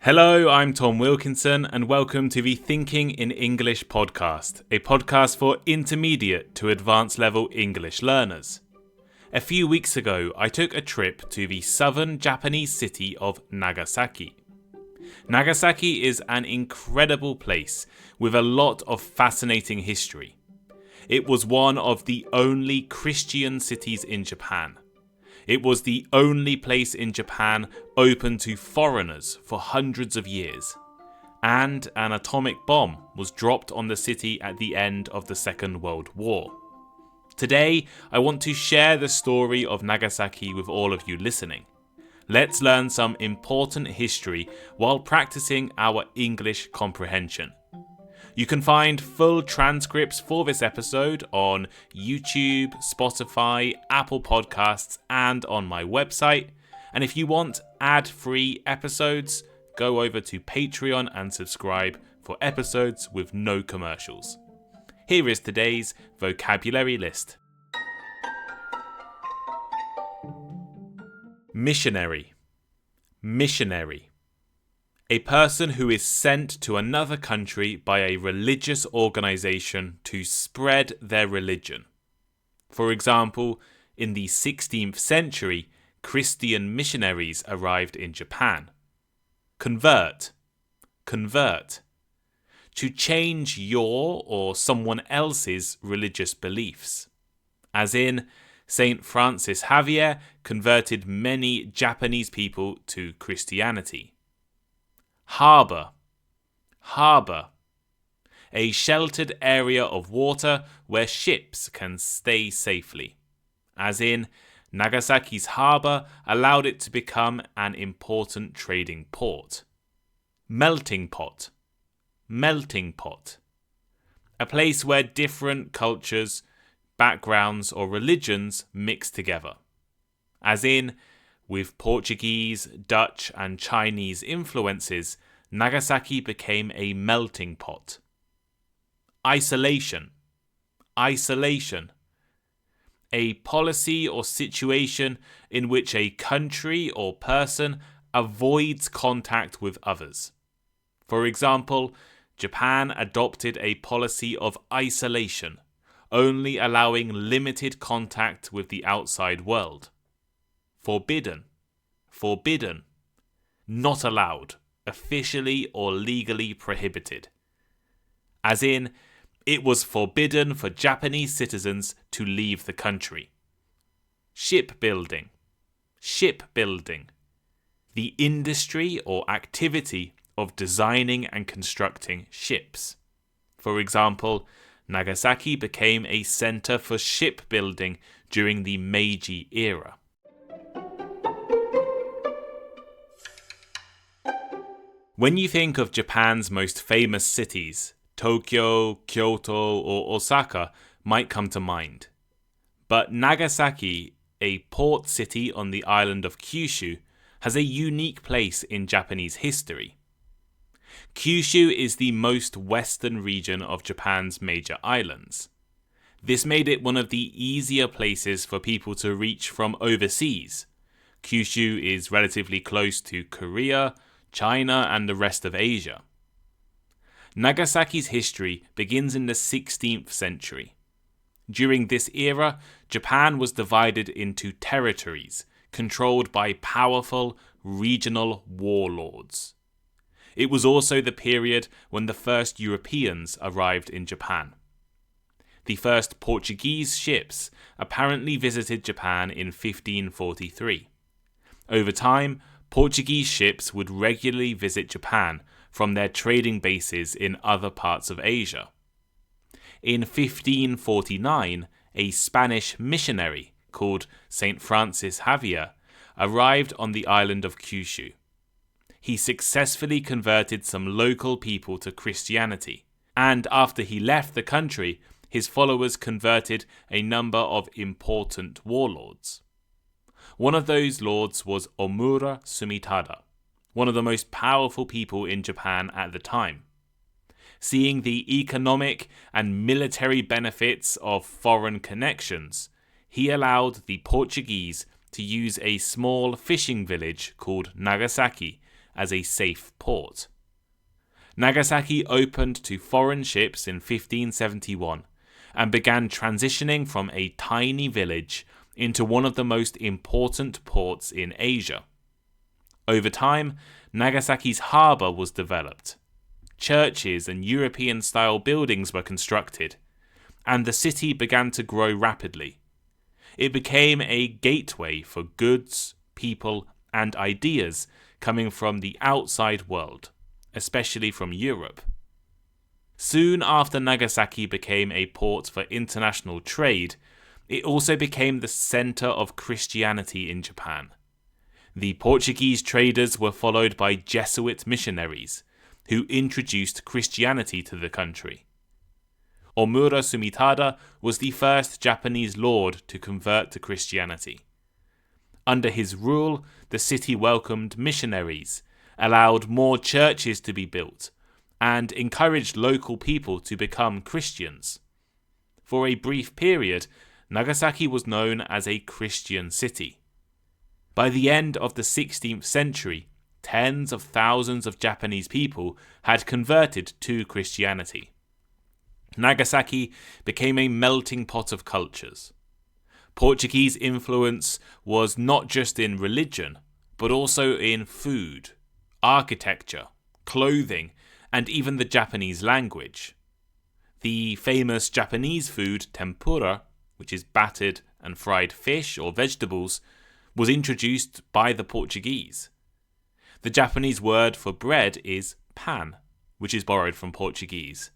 Hello, I'm Tom Wilkinson and welcome to the Thinking in English podcast, a podcast for intermediate to advanced level English learners. A few weeks ago, I took a trip to the southern Japanese city of Nagasaki. Nagasaki is an incredible place with a lot of fascinating history. It was one of the only Christian cities in Japan. It was the only place in Japan open to foreigners for hundreds of years. And an atomic bomb was dropped on the city at the end of the Second World War. Today, I want to share the story of Nagasaki with all of you listening. Let's learn some important history while practicing our English comprehension. You can find full transcripts for this episode on YouTube, Spotify, Apple Podcasts, and on my website. And if you want ad-free episodes, go over to Patreon and subscribe for episodes with no commercials. Here is today's vocabulary list. Missionary. Missionary. A person who is sent to another country by a religious organization to spread their religion. For example, in the 16th century, Christian missionaries arrived in Japan. Convert. Convert. To change your or someone else's religious beliefs. As in, Saint Francis Xavier converted many Japanese people to Christianity. Harbour. Harbour. A sheltered area of water where ships can stay safely. As in, Nagasaki's harbour allowed it to become an important trading port. Melting pot. Melting pot. A place where different cultures, backgrounds or religions mix together. As in, with Portuguese, Dutch and Chinese influences, Nagasaki became a melting pot. Isolation. Isolation. A policy or situation in which a country or person avoids contact with others. For example, Japan adopted a policy of isolation, only allowing limited contact with the outside world. Forbidden. Forbidden. Not allowed, officially or legally prohibited. As in, it was forbidden for Japanese citizens to leave the country. Shipbuilding. Shipbuilding. The industry or activity of designing and constructing ships. For example, Nagasaki became a center for shipbuilding during the Meiji Era. When you think of Japan's most famous cities, Tokyo, Kyoto, or Osaka might come to mind. But Nagasaki, a port city on the island of Kyushu, has a unique place in Japanese history. Kyushu is the most western region of Japan's major islands. This made it one of the easier places for people to reach from overseas. Kyushu is relatively close to Korea, China and the rest of Asia. Nagasaki's history begins in the 16th century. During this era, Japan was divided into territories controlled by powerful regional warlords. It was also the period when the first Europeans arrived in Japan. The first Portuguese ships apparently visited Japan in 1543. Over time, Portuguese ships would regularly visit Japan from their trading bases in other parts of Asia. In 1549, a Spanish missionary called Saint Francis Xavier arrived on the island of Kyushu. He successfully converted some local people to Christianity, and after he left the country, his followers converted a number of important warlords. One of those lords was Omura Sumitada, one of the most powerful people in Japan at the time. Seeing the economic and military benefits of foreign connections, he allowed the Portuguese to use a small fishing village called Nagasaki as a safe port. Nagasaki opened to foreign ships in 1571 and began transitioning from a tiny village into one of the most important ports in Asia. Over time, Nagasaki's harbour was developed. Churches and European-style buildings were constructed, and the city began to grow rapidly. It became a gateway for goods, people, and ideas coming from the outside world, especially from Europe. Soon after Nagasaki became a port for international trade, it also became the centre of Christianity in Japan. The Portuguese traders were followed by Jesuit missionaries, who introduced Christianity to the country. Omura Sumitada was the first Japanese lord to convert to Christianity. Under his rule, the city welcomed missionaries, allowed more churches to be built, and encouraged local people to become Christians. For a brief period, Nagasaki was known as a Christian city. By the end of the 16th century, tens of thousands of Japanese people had converted to Christianity. Nagasaki became a melting pot of cultures. Portuguese influence was not just in religion, but also in food, architecture, clothing, and even the Japanese language. The famous Japanese food tempura, which is battered and fried fish or vegetables, was introduced by the Portuguese. The Japanese word for bread is pan, which is borrowed from Portuguese.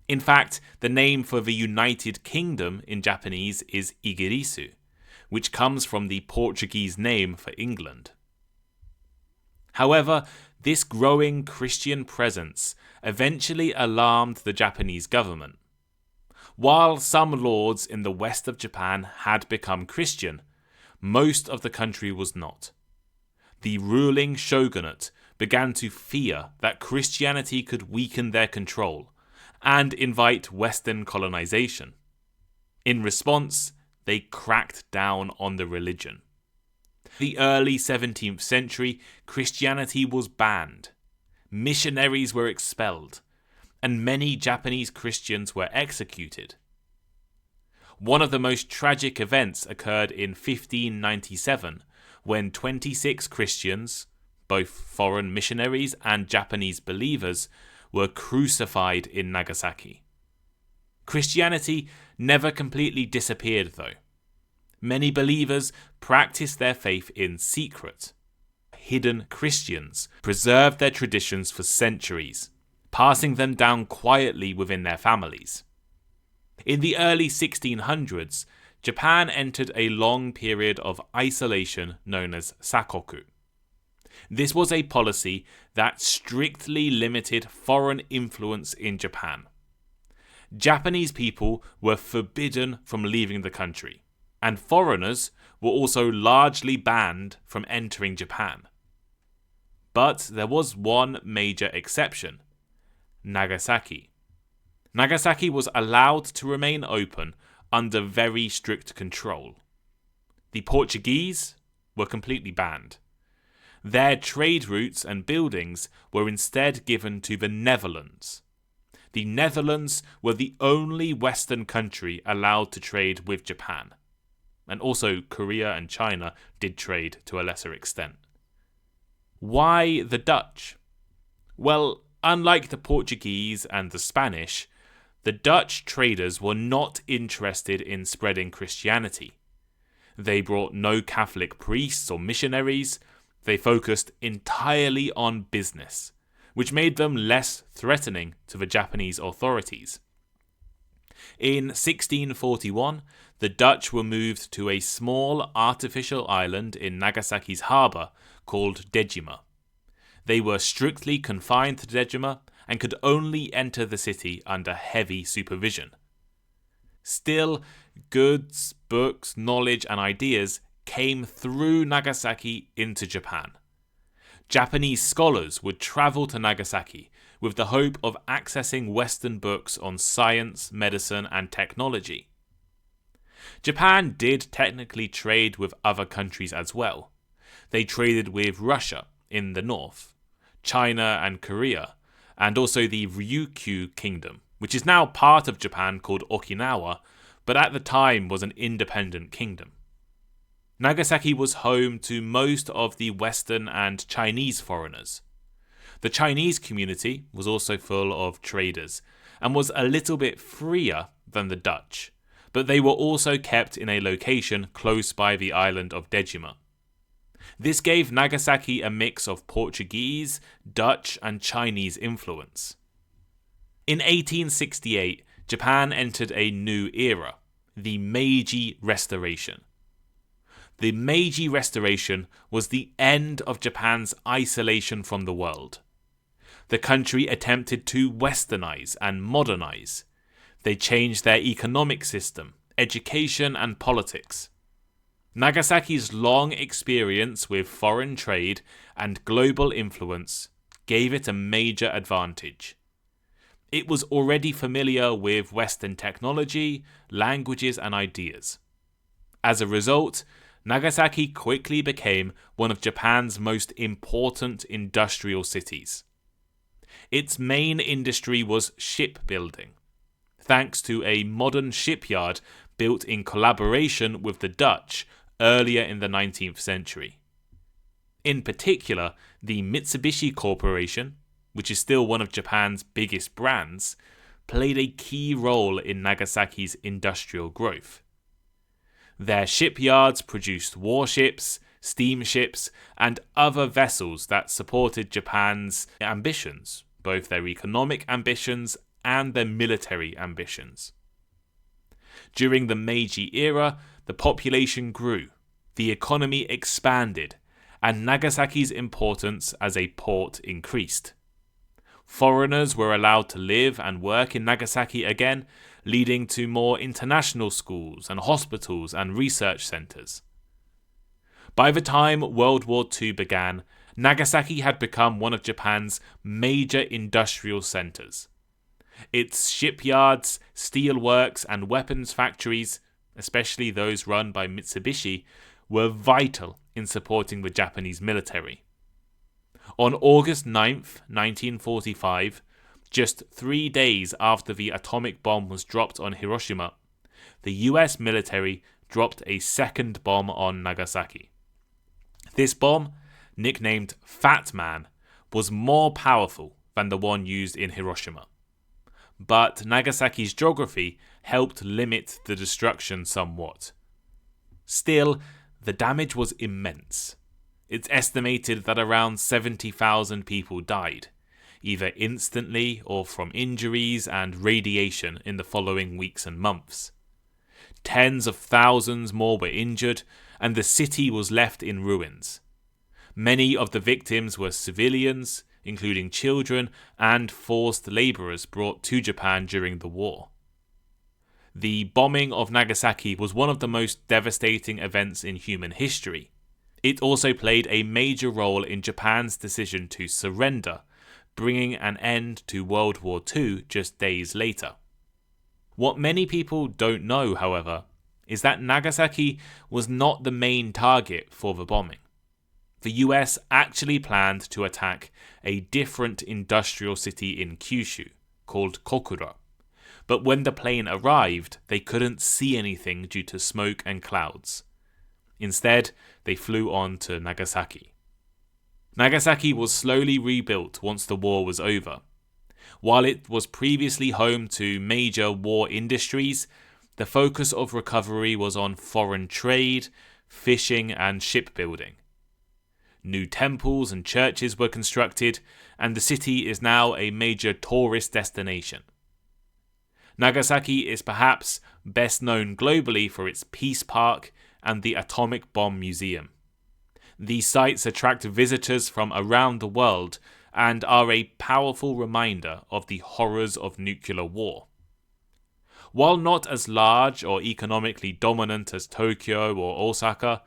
In fact, the name for the United Kingdom in Japanese is Igirisu, which comes from the Portuguese name for England. However, this growing Christian presence eventually alarmed the Japanese government. While some lords in the west of Japan had become Christian, most of the country was not. The ruling shogunate began to fear that Christianity could weaken their control and invite Western colonization. In response, they cracked down on the religion. The early 17th century, Christianity was banned. Missionaries were expelled, and many Japanese Christians were executed. One of the most tragic events occurred in 1597, when 26 Christians, both foreign missionaries and Japanese believers, were crucified in Nagasaki. Christianity never completely disappeared, though. Many believers practiced their faith in secret. Hidden Christians preserved their traditions for centuries, passing them down quietly within their families. In the early 1600s, Japan entered a long period of isolation known as sakoku. This was a policy that strictly limited foreign influence in Japan. Japanese people were forbidden from leaving the country, and foreigners were also largely banned from entering Japan. But there was one major exception: Nagasaki. Nagasaki was allowed to remain open under very strict control. The Portuguese were completely banned. Their trade routes and buildings were instead given to the Netherlands. The Netherlands were the only Western country allowed to trade with Japan. And also Korea and China did trade to a lesser extent. Why the Dutch? Well, unlike the Portuguese and the Spanish, the Dutch traders were not interested in spreading Christianity. They brought no Catholic priests or missionaries. They focused entirely on business, which made them less threatening to the Japanese authorities. In 1641, the Dutch were moved to a small artificial island in Nagasaki's harbour called Dejima. They were strictly confined to Dejima and could only enter the city under heavy supervision. Still, goods, books, knowledge and ideas came through Nagasaki into Japan. Japanese scholars would travel to Nagasaki with the hope of accessing Western books on science, medicine, and technology. Japan did technically trade with other countries as well. They traded with Russia in the north, China and Korea, and also the Ryukyu Kingdom, which is now part of Japan called Okinawa, but at the time was an independent kingdom. Nagasaki was home to most of the Western and Chinese foreigners. The Chinese community was also full of traders and was a little bit freer than the Dutch, but they were also kept in a location close by the island of Dejima. This gave Nagasaki a mix of Portuguese, Dutch, and Chinese influence. In 1868, Japan entered a new era, the Meiji Restoration. The Meiji Restoration was the end of Japan's isolation from the world. The country attempted to westernize and modernize. They changed their economic system, education, and politics. Nagasaki's long experience with foreign trade and global influence gave it a major advantage. It was already familiar with Western technology, languages, and ideas. As a result, Nagasaki quickly became one of Japan's most important industrial cities. Its main industry was shipbuilding, thanks to a modern shipyard built in collaboration with the Dutch earlier in the 19th century. In particular, the Mitsubishi Corporation, which is still one of Japan's biggest brands, played a key role in Nagasaki's industrial growth. Their shipyards produced warships, steamships, and other vessels that supported Japan's ambitions, both their economic ambitions and their military ambitions. During the Meiji era, the population grew, the economy expanded, and Nagasaki's importance as a port increased. Foreigners were allowed to live and work in Nagasaki again, leading to more international schools and hospitals and research centres. By the time World War II began, Nagasaki had become one of Japan's major industrial centres. Its shipyards, steelworks, and weapons factories, especially those run by Mitsubishi, were vital in supporting the Japanese military. On August 9th, 1945, just 3 days after the atomic bomb was dropped on Hiroshima, the US military dropped a second bomb on Nagasaki. This bomb, nicknamed Fat Man, was more powerful than the one used in Hiroshima. But Nagasaki's geography helped limit the destruction somewhat. Still, the damage was immense. It's estimated that around 70,000 people died, either instantly or from injuries and radiation in the following weeks and months. Tens of thousands more were injured, and the city was left in ruins. Many of the victims were civilians, including children and forced labourers brought to Japan during the war. The bombing of Nagasaki was one of the most devastating events in human history. It also played a major role in Japan's decision to surrender, bringing an end to World War II just days later. What many people don't know, however, is that Nagasaki was not the main target for the bombing. The US actually planned to attack a different industrial city in Kyushu, called Kokura. But when the plane arrived, they couldn't see anything due to smoke and clouds. Instead, they flew on to Nagasaki. Nagasaki was slowly rebuilt once the war was over. While it was previously home to major war industries, the focus of recovery was on foreign trade, fishing, and shipbuilding. New temples and churches were constructed, and the city is now a major tourist destination. Nagasaki is perhaps best known globally for its Peace Park and the Atomic Bomb Museum. These sites attract visitors from around the world and are a powerful reminder of the horrors of nuclear war. While not as large or economically dominant as Tokyo or Osaka,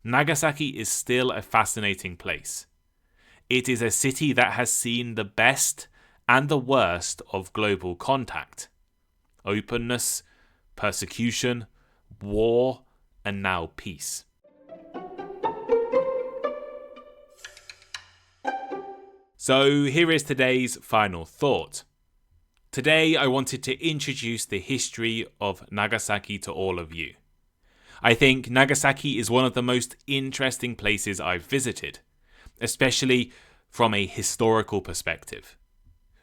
Nagasaki is still a fascinating place. It is a city that has seen the best and the worst of global contact. Openness, persecution, war, and now peace. So here is today's final thought. Today I wanted to introduce the history of Nagasaki to all of you. I think Nagasaki is one of the most interesting places I've visited, especially from a historical perspective.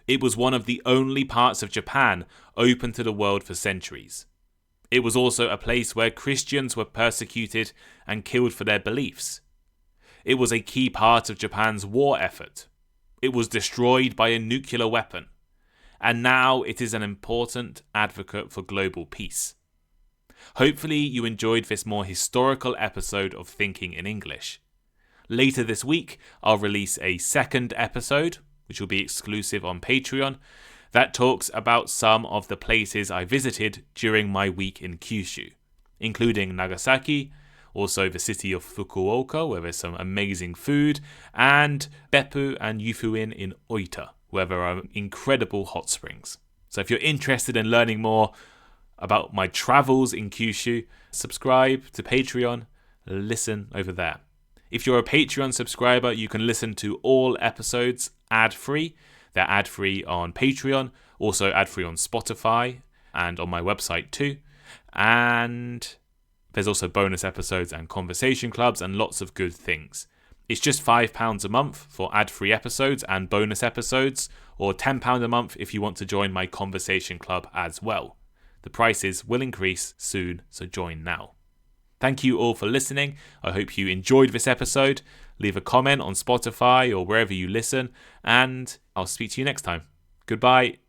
It was one of the only parts of Japan open to the world for centuries. It was also a place where Christians were persecuted and killed for their beliefs. It was a key part of Japan's war effort. It was destroyed by a nuclear weapon. And now it is an important advocate for global peace. Hopefully you enjoyed this more historical episode of Thinking in English. Later this week, I'll release a second episode, which will be exclusive on Patreon, that talks about some of the places I visited during my week in Kyushu, including Nagasaki, also the city of Fukuoka, where there's some amazing food, and Beppu and Yufuin in Oita, where there are incredible hot springs. So if you're interested in learning more about my travels in Kyushu, subscribe to Patreon, listen over there. If you're a Patreon subscriber, you can listen to all episodes ad-free. They're ad-free on Patreon, also ad-free on Spotify and on my website too. And there's also bonus episodes and conversation clubs and lots of good things. It's just £5 a month for ad-free episodes and bonus episodes, or £10 a month if you want to join my conversation club as well. The prices will increase soon, so join now. Thank you all for listening. I hope you enjoyed this episode. Leave a comment on Spotify or wherever you listen, and I'll speak to you next time. Goodbye.